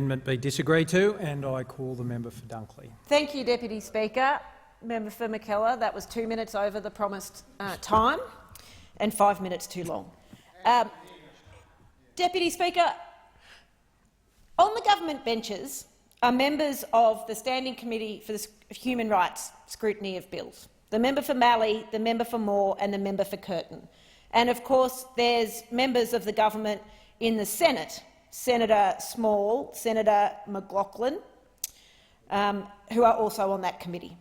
amendment be disagreed to, and I call the member for Dunkley. Thank you, Deputy Speaker. Member for McKellar, that was 2 minutes over the promised time and 5 minutes too long. Deputy Speaker, on the government benches are members of the Standing Committee for the Human Rights Scrutiny of Bills, the member for Mallee, the member for Moore and the member for Curtin. And of course there's members of the government in the Senate, Senator Small, Senator McLaughlin, who are also on that committee.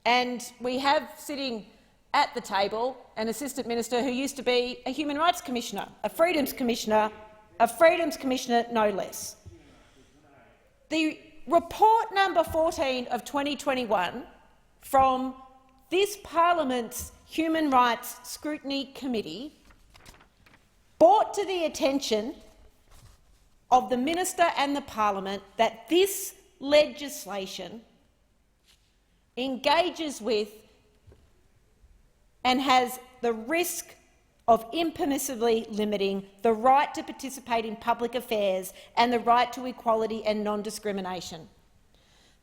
And we have sitting at the table an Assistant Minister who used to be a Human Rights Commissioner, a Freedoms Commissioner no less. The report number 14 of 2021 from this Parliament's Human Rights Scrutiny Committee brought to the attention of the Minister and the Parliament that this legislation engages with and has the risk of impermissibly limiting the right to participate in public affairs and the right to equality and non-discrimination.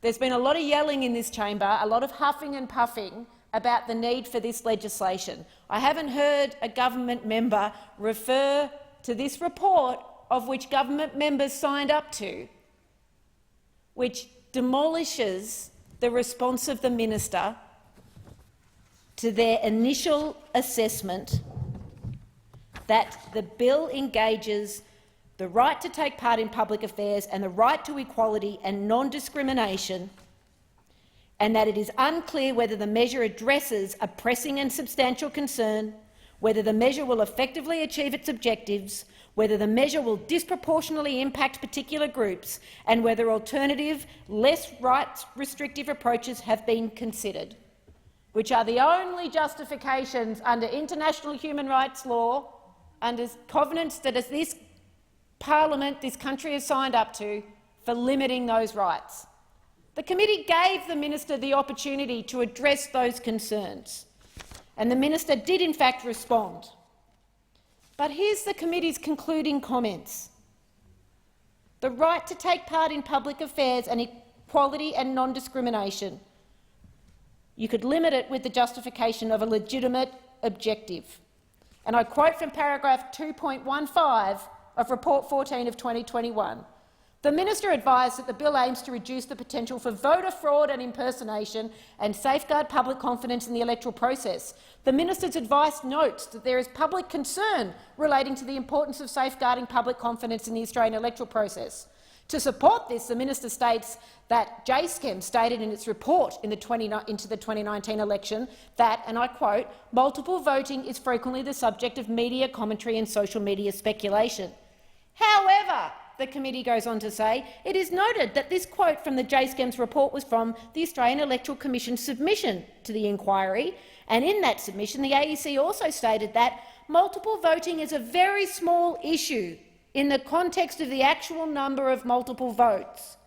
There's been a lot of yelling in this chamber, a lot of huffing and puffing about the need for this legislation. I haven't heard a government member refer to this report, of which government members signed up to, which demolishes the response of the minister to their initial assessment that the bill engages the right to take part in public affairs and the right to equality and non-discrimination, and that it is unclear whether the measure addresses a pressing and substantial concern, whether the measure will effectively achieve its objectives, whether the measure will disproportionately impact particular groups, and whether alternative, less rights-restrictive approaches have been considered, which are the only justifications under international human rights law, under covenants that this Parliament, this country has signed up to, for limiting those rights. The committee gave the minister the opportunity to address those concerns, and the minister did in fact respond. But here's the committee's concluding comments. The right to take part in public affairs and equality and non-discrimination. You could limit it with the justification of a legitimate objective. And I quote from paragraph 2.15 of Report 14 of 2021. The minister advised that the bill aims to reduce the potential for voter fraud and impersonation and safeguard public confidence in the electoral process. The minister's advice notes that there is public concern relating to the importance of safeguarding public confidence in the Australian electoral process. To support this, the minister states that JSCEM stated in its report into the 2019 election that, and I quote, multiple voting is frequently the subject of media commentary and social media speculation. However, the committee goes on to say, it is noted that this quote from the JSCEM's report was from the Australian Electoral Commission's submission to the inquiry, and in that submission the AEC also stated that multiple voting is a very small issue in the context of the actual number of multiple votes,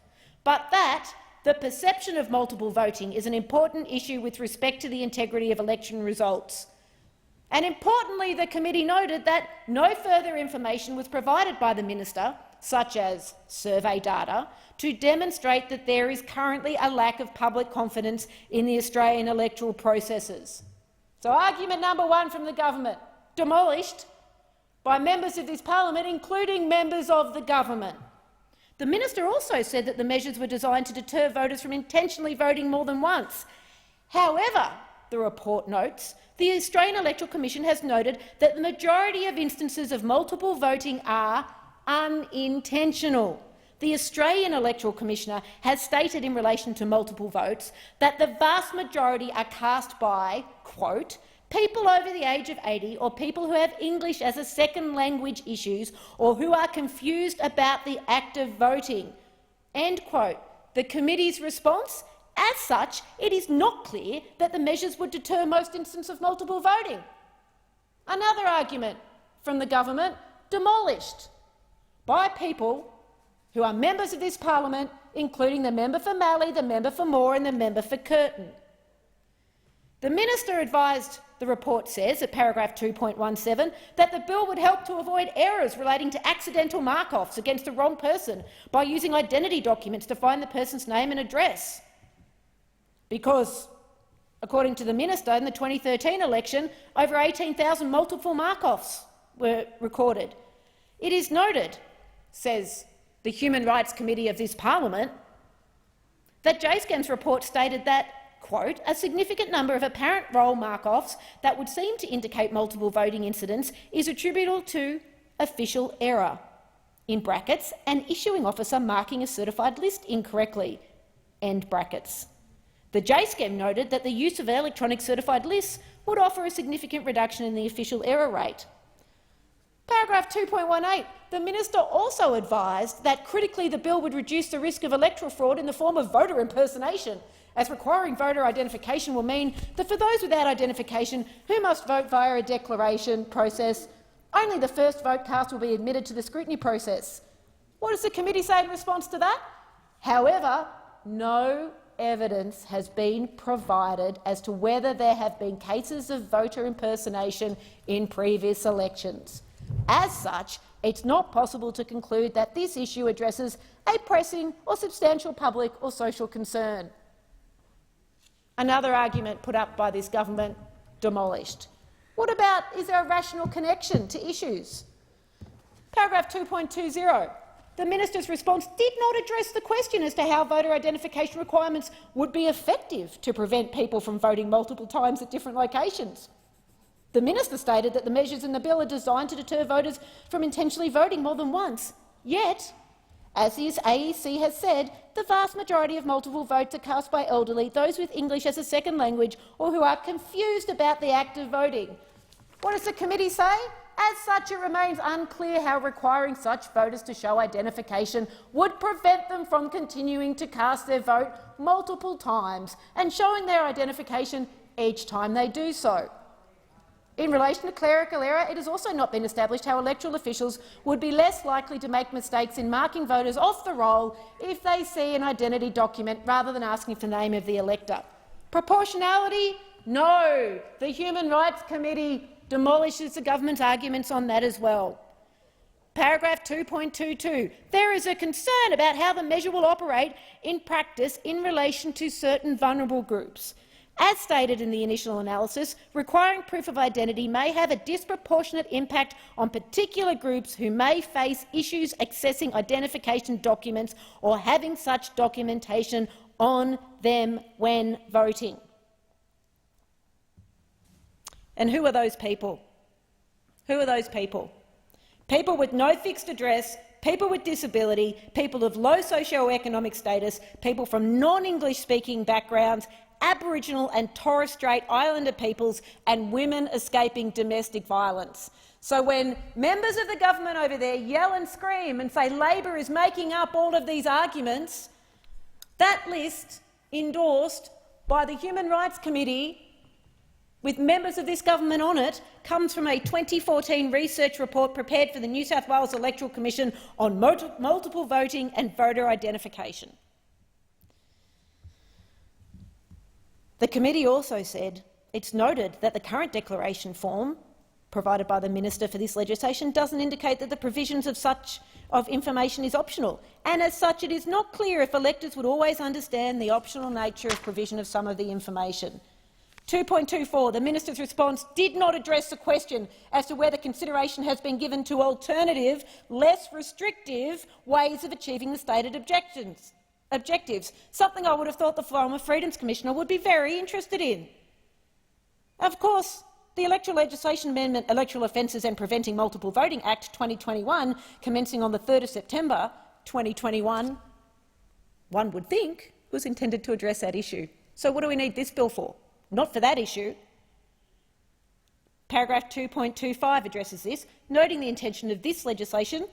but that the perception of multiple voting is an important issue with respect to the integrity of election results. And importantly, the committee noted that no further information was provided by the minister, such as survey data, to demonstrate that there is currently a lack of public confidence in the Australian electoral processes. So argument number one from the government, demolished by members of this parliament, including members of the government. The minister also said that the measures were designed to deter voters from intentionally voting more than once. However, the report notes, the Australian Electoral Commission has noted that the majority of instances of multiple voting are unintentional. The Australian Electoral Commissioner has stated in relation to multiple votes that the vast majority are cast by, quote, people over the age of 80 or people who have English as a second language issues or who are confused about the act of voting." End quote. The committee's response? As such, it is not clear that the measures would deter most instances of multiple voting. Another argument from the government, demolished by people who are members of this parliament, including the member for Mallee, the member for Moore and the member for Curtin. The minister advised the report says, at paragraph 2.17, that the bill would help to avoid errors relating to accidental mark-offs against the wrong person by using identity documents to find the person's name and address. Because, according to the minister, in the 2013 election, over 18,000 multiple mark-offs were recorded. It is noted, says the Human Rights Committee of this parliament, that JSCAM's report stated that, quote, a significant number of apparent roll mark-offs that would seem to indicate multiple voting incidents is attributable to official error, in brackets, an issuing officer marking a certified list incorrectly, end brackets. The JSCAM noted that the use of electronic certified lists would offer a significant reduction in the official error rate. Paragraph 2.18, the minister also advised that critically the bill would reduce the risk of electoral fraud in the form of voter impersonation, as requiring voter identification will mean that for those without identification who must vote via a declaration process, only the first vote cast will be admitted to the scrutiny process. What does the committee say in response to that? However, no evidence has been provided as to whether there have been cases of voter impersonation in previous elections. As such, it's not possible to conclude that this issue addresses a pressing or substantial public or social concern. Another argument put up by this government, demolished. What about, is there a rational connection to issues? Paragraph 2.20. The minister's response did not address the question as to how voter identification requirements would be effective to prevent people from voting multiple times at different locations. The minister stated that the measures in the bill are designed to deter voters from intentionally voting more than once. Yet, as the AEC has said, the vast majority of multiple votes are cast by elderly, those with English as a second language, or who are confused about the act of voting. What does the committee say? As such, it remains unclear how requiring such voters to show identification would prevent them from continuing to cast their vote multiple times and showing their identification each time they do so. In relation to clerical error, it has also not been established how electoral officials would be less likely to make mistakes in marking voters off the roll if they see an identity document rather than asking for the name of the elector. Proportionality? No. The Human Rights Committee demolishes the government's arguments on that as well. Paragraph 2.22. There is a concern about how the measure will operate in practice in relation to certain vulnerable groups. As stated in the initial analysis, requiring proof of identity may have a disproportionate impact on particular groups who may face issues accessing identification documents or having such documentation on them when voting. And who are those people? Who are those people? People with no fixed address, people with disability, people of low socio-economic status, people from non-English speaking backgrounds, Aboriginal and Torres Strait Islander peoples and women escaping domestic violence. So when members of the government over there yell and scream and say Labor is making up all of these arguments, that list, endorsed by the Human Rights Committee with members of this government on it, comes from a 2014 research report prepared for the New South Wales Electoral Commission on multiple voting and voter identification. The committee also said it's noted that the current declaration form provided by the minister for this legislation doesn't indicate that the provisions of information is optional, and as such it is not clear if electors would always understand the optional nature of provision of some of the information. 2.24. The minister's response did not address the question as to whether consideration has been given to alternative, less restrictive ways of achieving the stated objectives, something I would have thought the former Freedoms Commissioner would be very interested in. Of course, the Electoral Legislation Amendment, Electoral Offences and Preventing Multiple Voting Act 2021, commencing on the 3rd of September 2021, one would think was intended to address that issue. So what do we need this bill for? Not for that issue. Paragraph 2.25 addresses this, noting the intention of this legislation,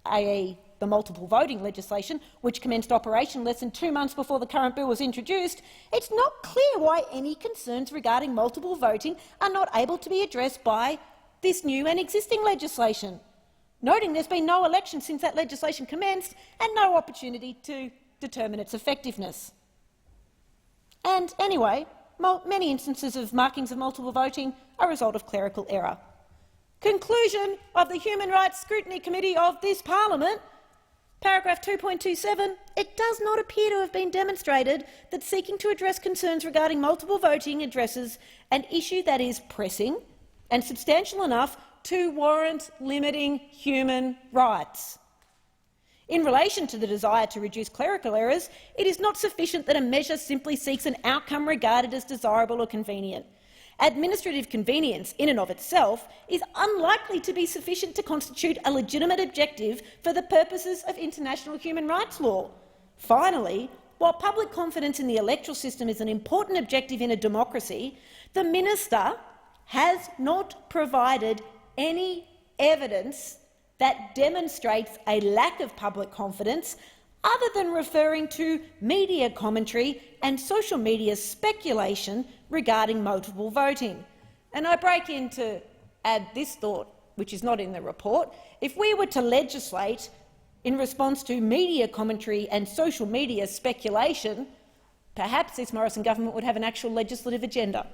i.e. the multiple voting legislation, which commenced operation less than 2 months before the current bill was introduced. It's not clear why any concerns regarding multiple voting are not able to be addressed by this new and existing legislation, noting there's been no election since that legislation commenced and no opportunity to determine its effectiveness. And anyway, many instances of markings of multiple voting are a result of clerical error. Conclusion of the Human Rights Scrutiny Committee of this Parliament, paragraph 2.27, it does not appear to have been demonstrated that seeking to address concerns regarding multiple voting addresses an issue that is pressing and substantial enough to warrant limiting human rights. In relation to the desire to reduce clerical errors, it is not sufficient that a measure simply seeks an outcome regarded as desirable or convenient. Administrative convenience in and of itself is unlikely to be sufficient to constitute a legitimate objective for the purposes of international human rights law. Finally, while public confidence in the electoral system is an important objective in a democracy, the minister has not provided any evidence that demonstrates a lack of public confidence other than referring to media commentary and social media speculation regarding multiple voting. And I break in to add this thought, which is not in the report. If we were to legislate in response to media commentary and social media speculation, perhaps this Morrison government would have an actual legislative agenda.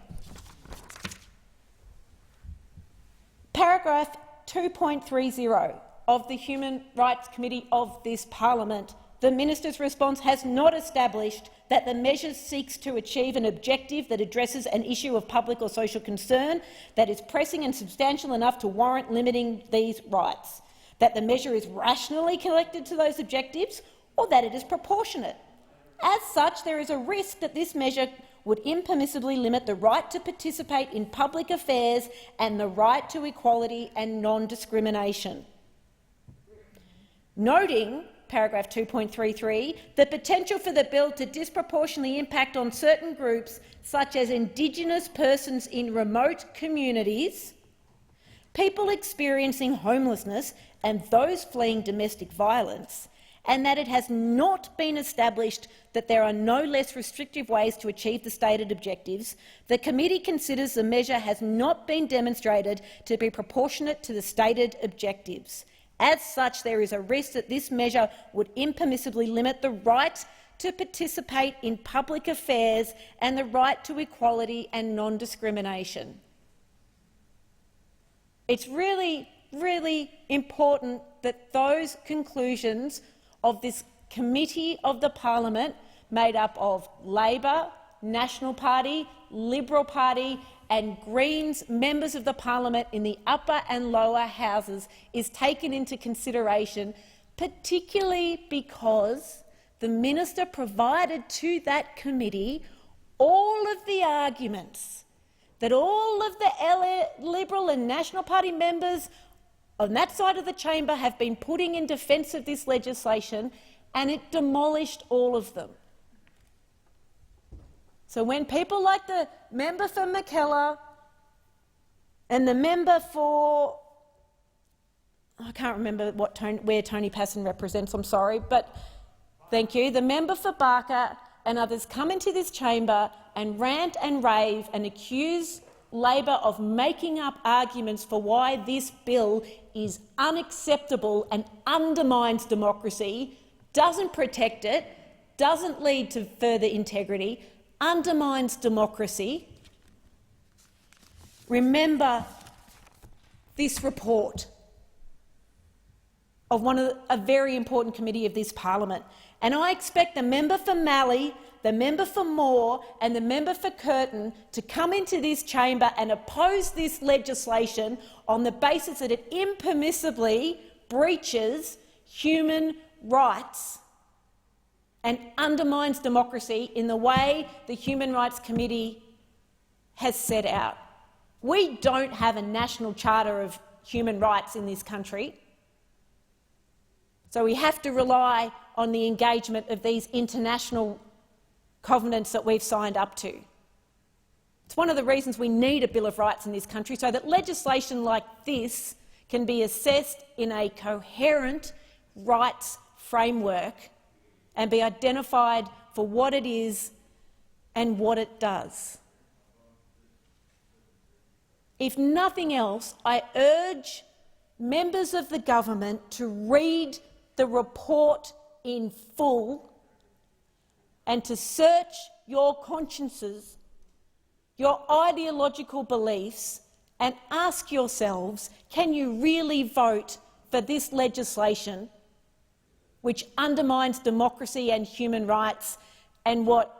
Paragraph 2.30 of the Human Rights Committee of this Parliament, the minister's response has not established that the measure seeks to achieve an objective that addresses an issue of public or social concern that is pressing and substantial enough to warrant limiting these rights, that the measure is rationally connected to those objectives, or that it is proportionate. As such, there is a risk that this measure would impermissibly limit the right to participate in public affairs and the right to equality and non-discrimination. Noting, paragraph 2.33, the potential for the bill to disproportionately impact on certain groups, such as Indigenous persons in remote communities, people experiencing homelessness and those fleeing domestic violence, and that it has not been established that there are no less restrictive ways to achieve the stated objectives, the committee considers the measure has not been demonstrated to be proportionate to the stated objectives. As such, there is a risk that this measure would impermissibly limit the right to participate in public affairs and the right to equality and non-discrimination. It's really, really important that those conclusions of this committee of the Parliament, made up of Labor, National Party, Liberal Party and Greens members of the Parliament in the upper and lower houses, is taken into consideration, particularly because the minister provided to that committee all of the arguments that all of the Liberal and National Party members on that side of the chamber have been putting in defence of this legislation, and it demolished all of them. So when people like the member for Mackellar and the member for, I can't remember where Tony Passon represents, I'm sorry, but thank you, the member for Barker and others come into this chamber and rant and rave and accuse Labor of making up arguments for why this bill is unacceptable and undermines democracy, doesn't protect it, doesn't lead to further integrity, undermines democracy. Remember this report of a very important committee of this Parliament, and I expect the member for Malley, the member for Moore and the member for Curtin to come into this chamber and oppose this legislation on the basis that it impermissibly breaches human rights and undermines democracy in the way the Human Rights Committee has set out. We don't have a national charter of human rights in this country, so we have to rely on the engagement of these international covenants that we've signed up to. It's one of the reasons we need a Bill of Rights in this country, so that legislation like this can be assessed in a coherent rights framework and be identified for what it is and what it does. If nothing else, I urge members of the government to read the report in full and to search your consciences your ideological beliefs and ask yourselves, can you really vote for this legislation which undermines democracy and human rights and what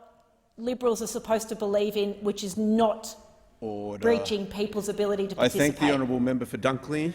Liberals are supposed to believe in, which is not Order. breaching people's ability to I participate? thank the honourable member for Dunkley.